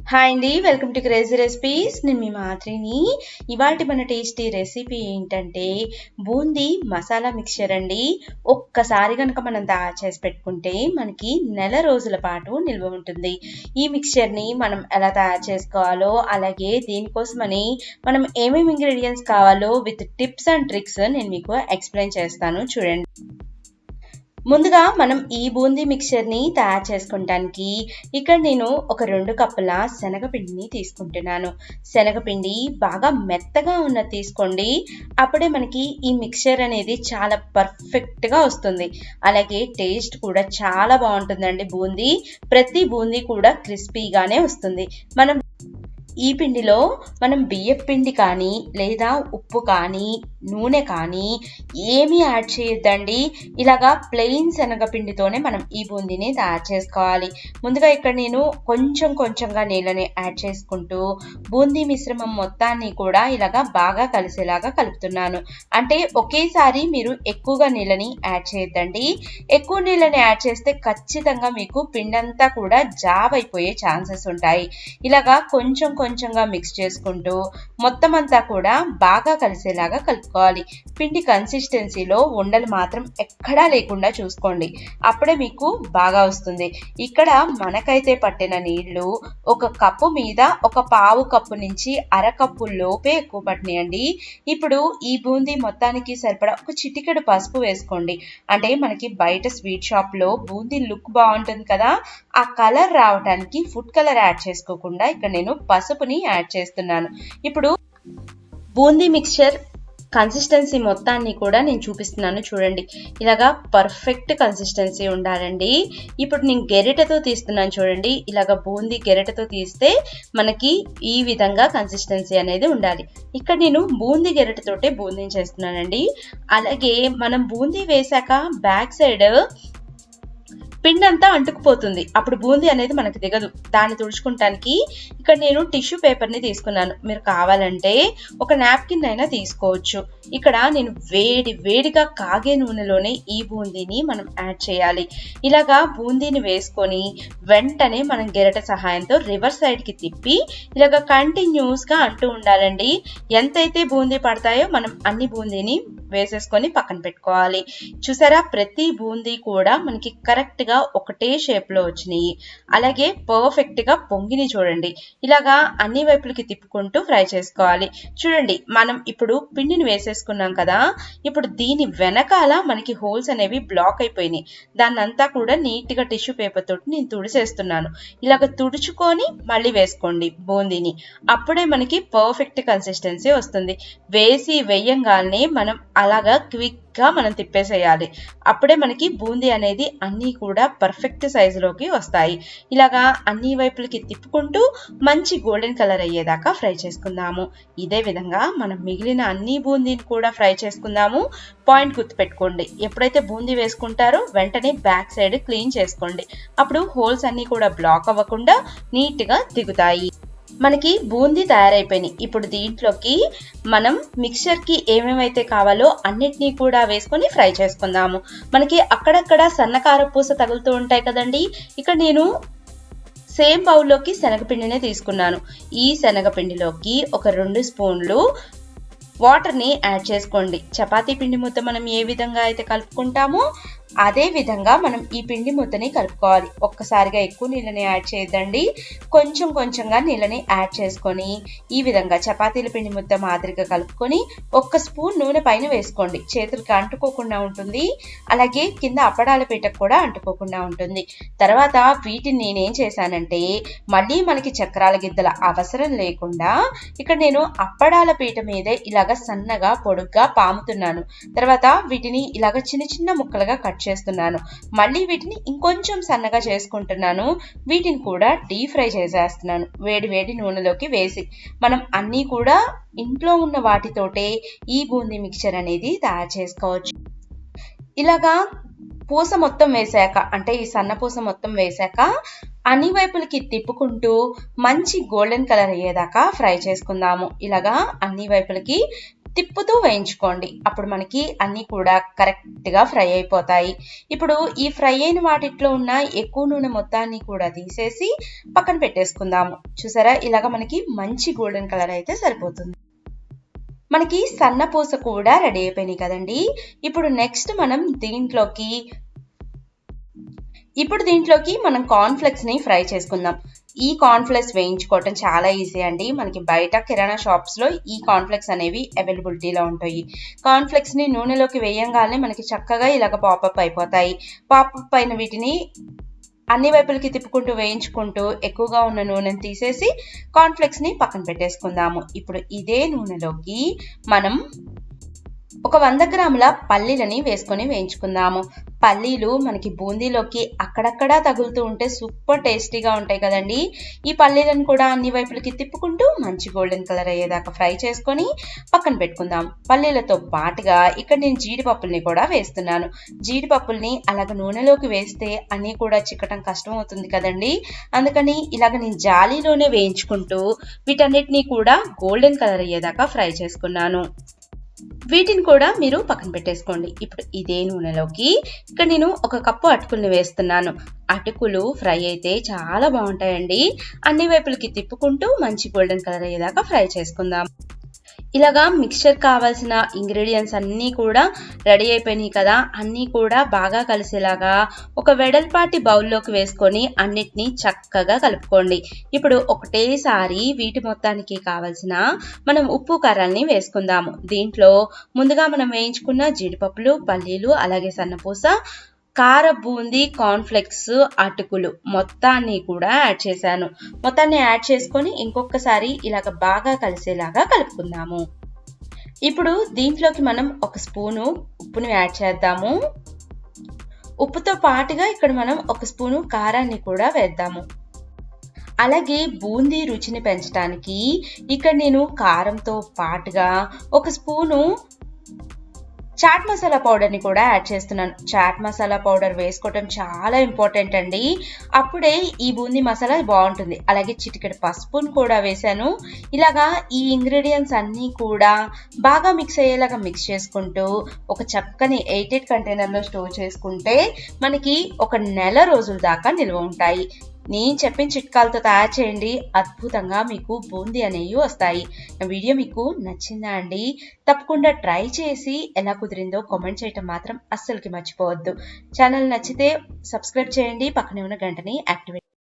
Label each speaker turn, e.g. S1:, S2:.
S1: Hi అండి, welcome to crazy recipes. నేను మీ మాత్రిని. ఇవాళ మన టేస్టీ రెసిపీ ఏంటంటే బూందీ మసాలా మిక్చర్ అండి. ఒక్కసారి కనుక మనం తయారు చేసి పెట్టుకుంటే మనకి నెల రోజుల పాటు నిల్వ ఉంటుంది. ఈ మిక్చర్ని మనం ఎలా తయారు చేసుకోవాలో, అలాగే దీనికోసమని మనం ఏమేమి ఇంగ్రీడియంట్స్ కావాలో విత్ టిప్స్ అండ్ ట్రిక్స్ నేను మీకు ఎక్స్ప్లెయిన్ చేస్తాను, చూడండి. ముందుగా మనం ఈ బూందీ మిక్చర్ని తయారు చేసుకుంటానికి ఇక్కడ నేను ఒక 2 కప్పుల శనగపిండిని తీసుకుంటున్నాను. శనగపిండి బాగా మెత్తగా ఉన్న తీసుకోండి, అప్పుడే మనకి ఈ మిక్చర్ అనేది చాలా పర్ఫెక్ట్గా వస్తుంది. అలాగే టేస్ట్ కూడా చాలా బాగుంటుందండి. ప్రతి బూందీ కూడా క్రిస్పీగానే వస్తుంది. ఈ పిండిలో మనం బియ్యపు పిండి కానీ లేదా ఉప్పు కానీ నూనె కానీ ఏమీ యాడ్ చేయొద్దండి. ఇలాగా ప్లెయిన్ శనగపిండితోనే మనం ఈ బూందీని తయారు చేసుకోవాలి. ముందుగా ఇక్కడ నేను కొంచెంగా నీళ్ళని యాడ్ చేసుకుంటూ బూందీ మిశ్రమం మొత్తాన్ని కూడా ఇలాగా బాగా కలిసేలాగా కలుపుతున్నాను. అంటే ఒకేసారి మీరు ఎక్కువగా నీళ్ళని యాడ్ చేయొద్దండి. ఎక్కువ నీళ్ళని యాడ్ చేస్తే ఖచ్చితంగా మీకు పిండంతా కూడా జాబ్ అయిపోయే ఛాన్సెస్ ఉంటాయి. ఇలాగా కొంచెంగా మిక్స్ చేసుకుంటూ మొత్తం అంతా కూడా బాగా కలిసేలాగా కలుపుకోవాలి. పిండి కన్సిస్టెన్సీలో ఉండలు మాత్రం ఎక్కడా లేకుండా చూసుకోండి, అప్పుడే మీకు బాగా వస్తుంది. ఇక్కడ మనకైతే పట్టిన నీళ్లు ఒక కప్పు మీద ఒక పావు కప్పు నుంచి అరకప్పు లోపే ఎక్కువ పట్టినాయండి. ఇప్పుడు ఈ బూందీ మొత్తానికి సరిపడా ఒక చిటికెడు పసుపు వేసుకోండి. అంటే మనకి బయట స్వీట్ షాప్ లో బూందీ లుక్ బాగుంటుంది కదా, ఆ కలర్ రావడానికి ఫుడ్ కలర్ యాడ్ చేసుకోకుండా ఇక్కడ నేను పసుపుని యాడ్ చేస్తున్నాను. ఇప్పుడు బూందీ మిక్చర్ కన్సిస్టెన్సీ మొత్తాన్ని కూడా నేను చూపిస్తున్నాను, చూడండి. ఇలాగా పర్ఫెక్ట్ కన్సిస్టెన్సీ ఉండాలండి. ఇప్పుడు నేను గెరిటతో తీస్తున్నాను, చూడండి. ఇలాగ బూందీ గెరిటతో తీస్తే మనకి ఈ విధంగా కన్సిస్టెన్సీ అనేది ఉండాలి. ఇక్కడ నేను బూందీ గెరిటతోటే బూందీని చేస్తున్నానండి. అలాగే మనం బూందీ వేసాక బ్యాక్ సైడ్ పిండి అంతా అంటుకుపోతుంది, అప్పుడు బూందీ అనేది మనకి దిగదు. దాన్ని తుడుచుకుంటానికి ఇక్కడ నేను టిష్యూ పేపర్ని తీసుకున్నాను. మీరు కావాలంటే ఒక నాప్కిన్ అయినా తీసుకోవచ్చు. ఇక్కడ నేను వేడిగా కాగే నూనెలోనే ఈ బూందీని మనం యాడ్ చేయాలి. ఇలాగా బూందీని వేసుకొని వెంటనే మనం గెరట సహాయంతో రివర్స్ సైడ్కి తిప్పి ఇలాగ కంటిన్యూస్గా అంటూ ఉండాలండి. ఎంతైతే బూందీ పడతాయో మనం అన్ని బూందీని వేసేసుకొని పక్కన పెట్టుకోవాలి. చూసారా, ప్రతి బూందీ కూడా మనకి కరెక్ట్గా ఒకటే షేప్లో వచ్చినాయి. అలాగే పర్ఫెక్ట్గా పొంగిని, చూడండి. ఇలాగా అన్ని వైపులకి తిప్పుకుంటూ ఫ్రై చేసుకోవాలి. చూడండి, మనం ఇప్పుడు పిండిని వేసేసుకున్నాం కదా, ఇప్పుడు దీని వెనకాల మనకి హోల్స్ అనేవి బ్లాక్ అయిపోయినాయి. దాన్నంతా కూడా నీట్గా టిష్యూ పేపర్ తోటి నేను తుడిసేస్తున్నాను. ఇలాగ తుడుచుకొని మళ్ళీ వేసుకోండి బూందీని, అప్పుడే మనకి పర్ఫెక్ట్ కన్సిస్టెన్సీ వస్తుంది. వేయంగానే మనం అలాగా క్విక్గా మనం తిప్పేసేయాలి, అప్పుడే మనకి బూందీ అనేది అన్నీ కూడా పర్ఫెక్ట్ సైజులోకి వస్తాయి. ఇలాగా అన్ని వైపులకి తిప్పుకుంటూ మంచి గోల్డెన్ కలర్ అయ్యేదాకా ఫ్రై చేసుకుందాము. ఇదే విధంగా మనం మిగిలిన అన్ని బూందీని కూడా ఫ్రై చేసుకుందాము. పాయింట్ గుర్తుపెట్టుకోండి, ఎప్పుడైతే బూందీ వేసుకుంటారో వెంటనే బ్యాక్ సైడ్ క్లీన్ చేసుకోండి, అప్పుడు హోల్స్ అన్నీ కూడా బ్లాక్ అవ్వకుండా నీట్గా దిగుతాయి. మనకి బూందీ తయారైపోయినాయి. ఇప్పుడు దీంట్లోకి మనం మిక్చర్కి ఏమేమైతే కావాలో అన్నిటినీ కూడా వేసుకొని ఫ్రై చేసుకుందాము. మనకి అక్కడక్కడ సన్నకార పూస తగులుతూ ఉంటాయి కదండి. ఇక్కడ నేను సేమ్ బౌల్లోకి శనగపిండినే తీసుకున్నాను. ఈ శనగపిండిలోకి ఒక 2 స్పూన్లు వాటర్ని యాడ్ చేసుకోండి. చపాతీ పిండి ముద్ద మనం ఏ విధంగా అయితే కలుపుకుంటామో అదే విధంగా మనం ఈ పిండి ముద్దని కలుపుకోవాలి. ఒక్కసారిగా ఎక్కువ నీళ్ళని యాడ్ చేయొద్దండి, కొంచెంగా నీళ్ళని యాడ్ చేసుకొని ఈ విధంగా చపాతీల పిండి ముద్ద మాదిరిగా కలుపుకొని 1 స్పూన్ నూనె పైన వేసుకోండి. చేతులకి అంటుకోకుండా ఉంటుంది, అలాగే కింద అప్పడాల పీటకు కూడా అంటుకోకుండా ఉంటుంది. తర్వాత వీటిని నేనేం చేశానంటే మళ్ళీ మనకి చక్రాల గిద్దల అవసరం లేకుండా ఇక్కడ నేను అప్పడాల పీట మీదే ఇలాగ సన్నగా పొడుగ్గా పాముతున్నాను. తర్వాత వీటిని ఇలాగ చిన్న ముక్కలుగా కట్ చేస్తున్నాను. మళ్ళీ వీటిని ఇంకొంచెం సన్నగా చేసుకుంటున్నాను. వీటిని కూడా డీప్ ఫ్రై చేసేస్తున్నాను వేడి నూనెలోకి వేసి. మనం అన్నీ కూడా ఇంట్లో ఉన్న వాటితోటే ఈ బూందీ మిక్చర్ అనేది తయారు చేసుకోవచ్చు. ఇలాగా పూస మొత్తం వేసాక, అంటే ఈ సన్న పూస మొత్తం వేసాక అన్ని వైపులకి తిప్పుకుంటూ మంచి గోల్డెన్ కలర్ అయ్యేదాకా ఫ్రై చేసుకుందాము. ఇలాగా అన్ని వైపులకి తిప్పుతూ వేయించుకోండి. అప్పుడు మనకి అన్నీ కూడా కరెక్ట్గా ఫ్రై అయిపోతాయి. ఇప్పుడు ఈ ఫ్రై అయిన వాటిలో ఉన్న ఎక్కువ నూనె మొత్తాన్ని కూడా తీసేసి పక్కన పెట్టేసుకుందాము. చూసారా, ఇలాగ మనకి మంచి గోల్డెన్ కలర్ అయితే సరిపోతుంది. మనకి సన్నపూస కూడా రెడీ అయిపోయినాయి కదండి. ఇప్పుడు నెక్స్ట్ మనం దీంట్లోకి మనం కార్న్‌ఫ్లెక్స్ ని ఫ్రై చేసుకుందాం. ఈ కార్న్‌ఫ్లెక్స్ వేయించుకోవటం చాలా ఈజీ అండి. మనకి బయట కిరాణా షాప్స్ లో ఈ కార్న్‌ఫ్లెక్స్ అనేవి అవైలబిలిటీలో ఉంటాయి. కార్న్‌ఫ్లెక్స్ ని నూనెలోకి వేయంగానే మనకి చక్కగా ఇలాగ పాపప్ అయిపోతాయి. పాపప్ అయిన వీటిని అన్ని వైపులకి తిప్పుకుంటూ వేయించుకుంటూ ఎక్కువగా ఉన్న నూనెని తీసేసి కార్న్‌ఫ్లెక్స్ ని పక్కన పెట్టేసుకుందాము. ఇప్పుడు ఇదే నూనెలోకి మనం ఒక 100 గ్రాముల పల్లీలని వేసుకొని వేయించుకుందాము. పల్లీలు మనకి బూందీలోకి అక్కడక్కడా తగులుతూ ఉంటే సూపర్ టేస్టీగా ఉంటాయి కదండి. ఈ పల్లీలను కూడా అన్ని వైపులకి తిప్పుకుంటూ మంచి గోల్డెన్ కలర్ అయ్యేదాకా ఫ్రై చేసుకొని పక్కన పెట్టుకుందాం. పల్లీలతో పాటుగా ఇక్కడ నేను జీడిపప్పుల్ని కూడా వేస్తున్నాను. జీడిపప్పుల్ని అలాగ నూనెలోకి వేస్తే అన్నీ కూడా చిక్కటం కష్టం అవుతుంది కదండి. అందుకని ఇలాగ నేను జాలీలోనే వేయించుకుంటూ వీటన్నిటినీ కూడా గోల్డెన్ కలర్ అయ్యేదాకా ఫ్రై చేసుకున్నాను. వీటిని కూడా మీరు పక్కన పెట్టేసుకోండి. ఇప్పుడు ఇదే నూనెలోకి ఇక్కడ నేను 1 కప్పు అటుకుల్ని వేస్తున్నాను. అటుకులు ఫ్రై అయితే చాలా బాగుంటాయండి. అన్ని వైపులకి తిప్పుకుంటూ మంచి గోల్డెన్ కలర్ అయ్యేదాకా ఫ్రై చేసుకుందాం. ఇలాగా మిక్స్చర్ కావాల్సిన ఇంగ్రీడియంట్స్ అన్నీ కూడా రెడీ అయిపోయినాయి కదా. అన్నీ కూడా బాగా కలిసేలాగా ఒక వెడల్పాటి బౌల్లోకి వేసుకొని అన్నిటినీ చక్కగా కలుపుకోండి. ఇప్పుడు ఒకటేసారి వీటి మొత్తానికి కావాల్సిన మనం ఉప్పు కారాలని వేసుకుందాము. దీంట్లో ముందుగా మనం వేయించుకున్న జీడిపప్పులు, పల్లీలు, అలాగే సన్నపూస, కార బూందీ, కార్న్‌ఫ్లెక్స్, అటుకులు మొత్తాన్ని కూడా యాడ్ చేశాను. మొత్తాన్ని యాడ్ చేసుకొని ఇంకొకసారి ఇలాగ బాగా కలిసేలాగా కలుపుకుందాము. ఇప్పుడు దీంట్లోకి మనం 1 స్పూను ఉప్పును యాడ్ చేద్దాము. ఉప్పుతో పాటుగా ఇక్కడ మనం 1 స్పూను కారాన్ని కూడా వేద్దాము. అలాగే బూందీ రుచిని పెంచడానికి ఇక్కడ నేను కారంతో పాటుగా 1 స్పూను చాట్ మసాలా పౌడర్ని కూడా యాడ్ చేస్తున్నాను. చాట్ మసాలా పౌడర్ వేసుకోవటం చాలా ఇంపార్టెంట్ అండి. అప్పుడే ఈ బూందీ మసాలా బాగుంటుంది. అలాగే చిటికెడు పసుపును కూడా వేశాను. ఇలాగా ఈ ఇంగ్రీడియంట్స్ అన్నీ కూడా బాగా మిక్స్ అయ్యేలాగా మిక్స్ చేసుకుంటూ ఒక చక్కని ఎయిటెడ్ కంటైనర్లో స్టోర్ చేసుకుంటే మనకి 1 నెల రోజుల దాకా నిల్వ ఉంటాయి. నేను చెప్పిన చిట్కాలతో తయారు చేయండి, అద్భుతంగా మీకు బూందీ అనేవి వస్తాయి. నా వీడియో మీకు నచ్చిందా అండి? తప్పకుండా ట్రై చేసి ఎలా కుదిరిందో కామెంట్ చేయటం మాత్రం అస్సలుకి మర్చిపోవద్దు. ఛానల్ నచ్చితే సబ్స్క్రైబ్ చేయండి, పక్కనే ఉన్న గంటని యాక్టివేట్